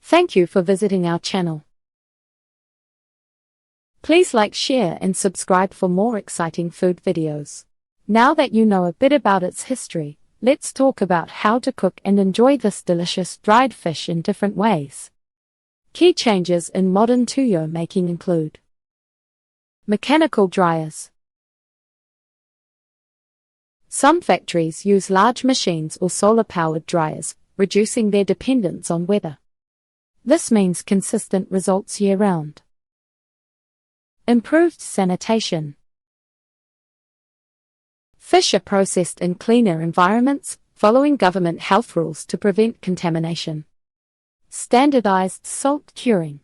Thank you for visiting our channel. Please like, share and subscribe for more exciting food videos. Now that you know a bit about its history, let's talk about how to cook and enjoy this delicious dried fish in different ways. Key changes in modern tuyo making include mechanical dryers. Some factories use large machines or solar-powered dryers, reducing their dependence on weather. This means consistent results year-round. Improved sanitation. Fish are processed in cleaner environments, following government health rules to prevent contamination. Standardized salt curing.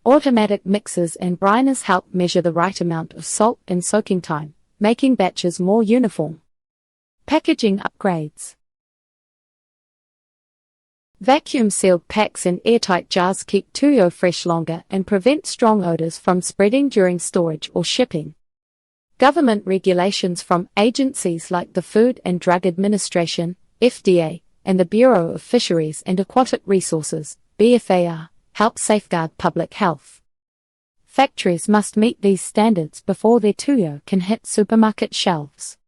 Automatic mixers and briners help measure the right amount of salt and soaking time, making batches more uniform. Packaging upgrades. Vacuum-sealed packs in airtight jars keep tuyo fresh longer and prevent strong odors from spreading during storage or shipping. Government regulations from agencies like the Food and Drug Administration, FDA, and the Bureau of Fisheries and Aquatic Resources, BFAR, help safeguard public health. Factories must meet these standards before their tuyo can hit supermarket shelves.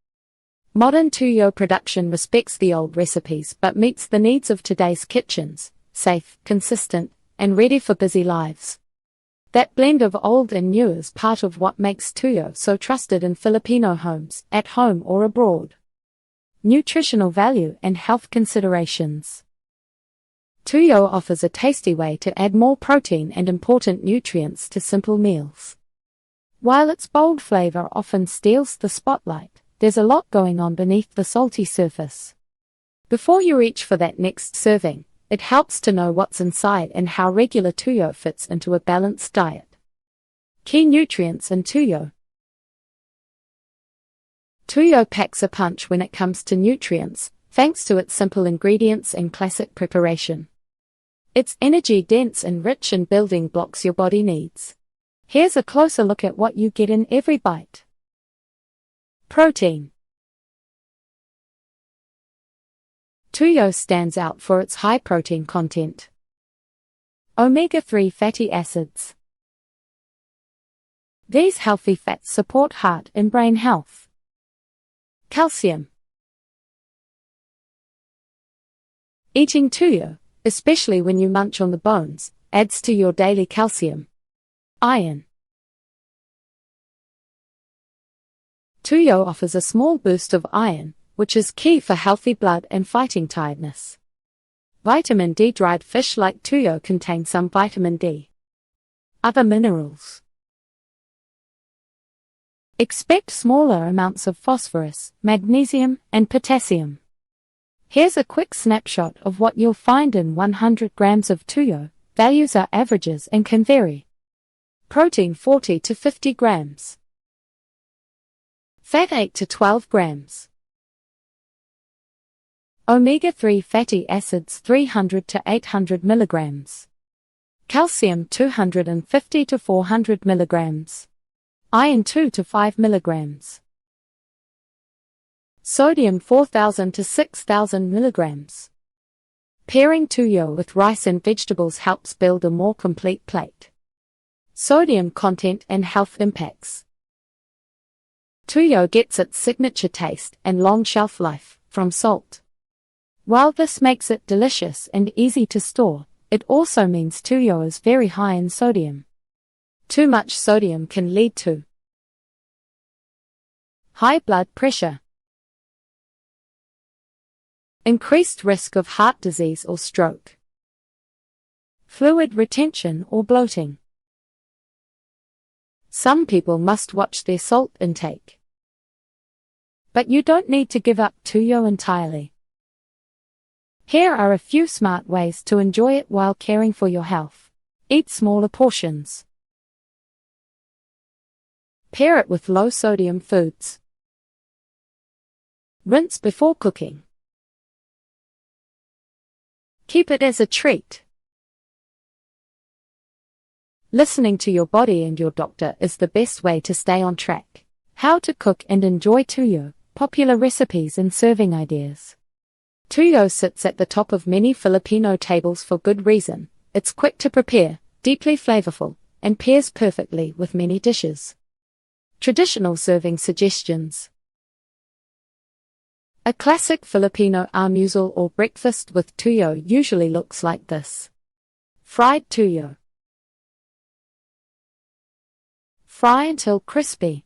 Modern tuyo production respects the old recipes but meets the needs of today's kitchens, safe, consistent, and ready for busy lives. That blend of old and new is part of what makes tuyo so trusted in Filipino homes, at home or abroad. Nutritional value and health considerations. Tuyo offers a tasty way to add more protein and important nutrients to simple meals. While its bold flavor often steals the spotlight, there's a lot going on beneath the salty surface. Before you reach for that next serving, it helps to know what's inside and how regular tuyo fits into a balanced diet. Key nutrients in tuyo. Tuyo packs a punch when it comes to nutrients, thanks to its simple ingredients and classic preparation. It's energy-dense and rich in building blocks your body needs. Here's a closer look at what you get in every bite. Protein. Tuyo stands out for its high protein content. Omega-3 fatty acids. These healthy fats support heart and brain health. Calcium. Eating tuyo, especially when you munch on the bones, adds to your daily calcium. Iron. Tuyo offers a small boost of iron, which is key for healthy blood and fighting tiredness. Vitamin D. Dried fish like tuyo contain some vitamin D. Other minerals. Expect smaller amounts of phosphorus, magnesium, and potassium. Here's a quick snapshot of what you'll find in 100 grams of tuyo. Values are averages and can vary. Protein 40 to 50 grams. Fat 8 to 12 grams. Omega-3 fatty acids 300 to 800 milligrams. Calcium 250 to 400 milligrams. Iron 2 to 5 milligrams. Sodium 4,000 to 6,000 milligrams. Pairing tuyo with rice and vegetables helps build a more complete plate. Sodium content and health impacts. Tuyo gets its signature taste and long shelf life from salt. While this makes it delicious and easy to store, it also means tuyo is very high in sodium. Too much sodium can lead to high blood pressure, increased risk of heart disease or stroke, fluid retention or bloating. Some people must watch their salt intake. But you don't need to give up tuyo entirely. Here are a few smart ways to enjoy it while caring for your health. Eat smaller portions. Pair it with low-sodium foods. Rinse before cooking. Keep it as a treat. Listening to your body and your doctor is the best way to stay on track. How to cook and enjoy tuyo, popular recipes and serving ideas. Tuyo sits at the top of many Filipino tables for good reason. It's quick to prepare, deeply flavorful, and pairs perfectly with many dishes. Traditional serving suggestions. A classic Filipino almusal or breakfast with tuyo usually looks like this. Fried tuyo. Fry until crispy.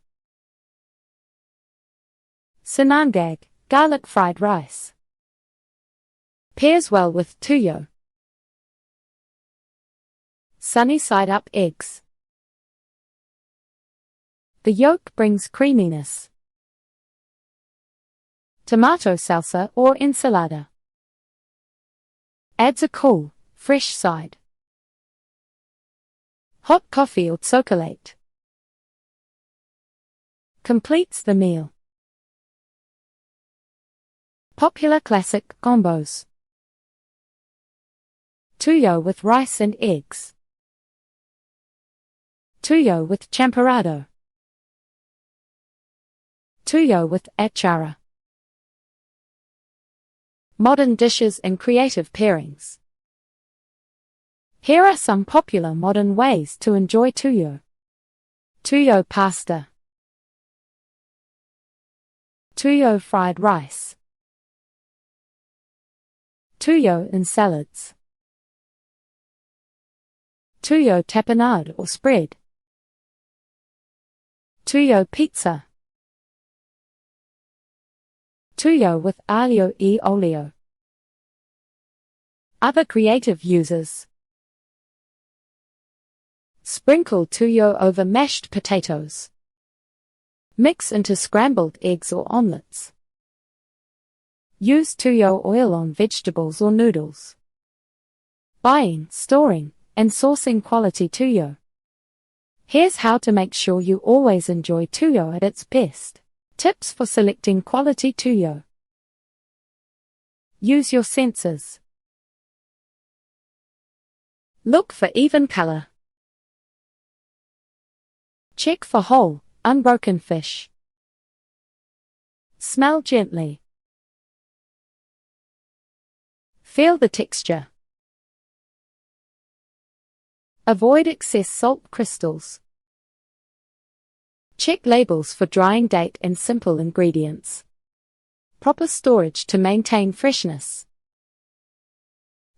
Sinangag, garlic fried rice. Pairs well with tuyo. Sunny side up eggs. The yolk brings creaminess. Tomato salsa or ensalada. Adds a cool, fresh side. Hot coffee or chocolate. Completes the meal. Popular classic combos. Tuyo with rice and eggs. Tuyo with champorado. Tuyo with achara. Modern dishes and creative pairings. Here are some popular modern ways to enjoy tuyo. Tuyo pasta. Tuyo fried rice. Tuyo in salads. Tuyo tapenade or spread. Tuyo pizza. Tuyo with aglio e olio. Other creative uses. Sprinkle tuyo over mashed potatoes. Mix into scrambled eggs or omelets. Use tuyo oil on vegetables or noodles. Buying, storing, and sourcing quality tuyo. Here's how to make sure you always enjoy tuyo at its best. Tips for selecting quality tuyo. Use your senses. Look for even color. Check for whole, unbroken fish. Smell gently. Feel the texture. Avoid excess salt crystals. Check labels for drying date and simple ingredients. Proper storage to maintain freshness.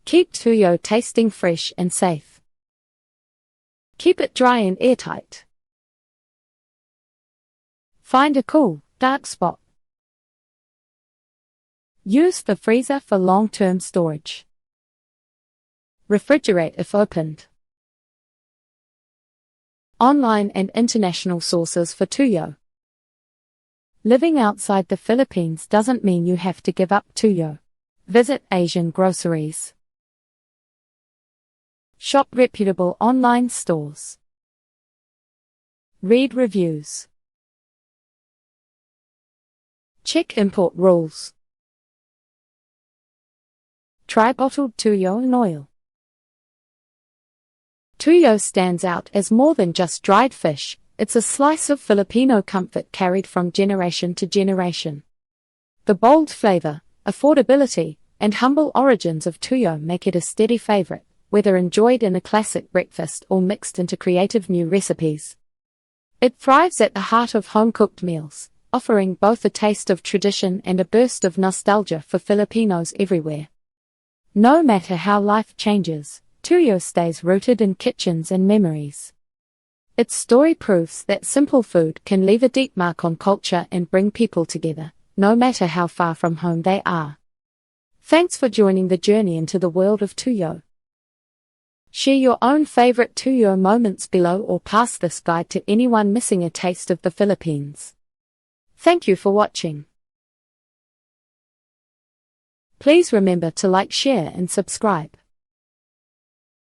Keep tuyo tasting fresh and safe. Keep it dry and airtight. Find a cool, dark spot. Use the freezer for long-term storage. Refrigerate if opened. Online and international sources for tuyo. Living outside the Philippines doesn't mean you have to give up tuyo. Visit Asian groceries. Shop reputable online stores. Read reviews. Check import rules. Try bottled tuyo in oil. Tuyo stands out as more than just dried fish. It's a slice of Filipino comfort carried from generation to generation. The bold flavor, affordability, and humble origins of tuyo make it a steady favorite, whether enjoyed in a classic breakfast or mixed into creative new recipes. It thrives at the heart of home-cooked meals, offering both a taste of tradition and a burst of nostalgia for Filipinos everywhere. No matter how life changes, tuyo stays rooted in kitchens and memories. Its story proves that simple food can leave a deep mark on culture and bring people together, no matter how far from home they are. Thanks for joining the journey into the world of tuyo. Share your own favorite tuyo moments below or pass this guide to anyone missing a taste of the Philippines. Thank you for watching. Please remember to like, share, and subscribe.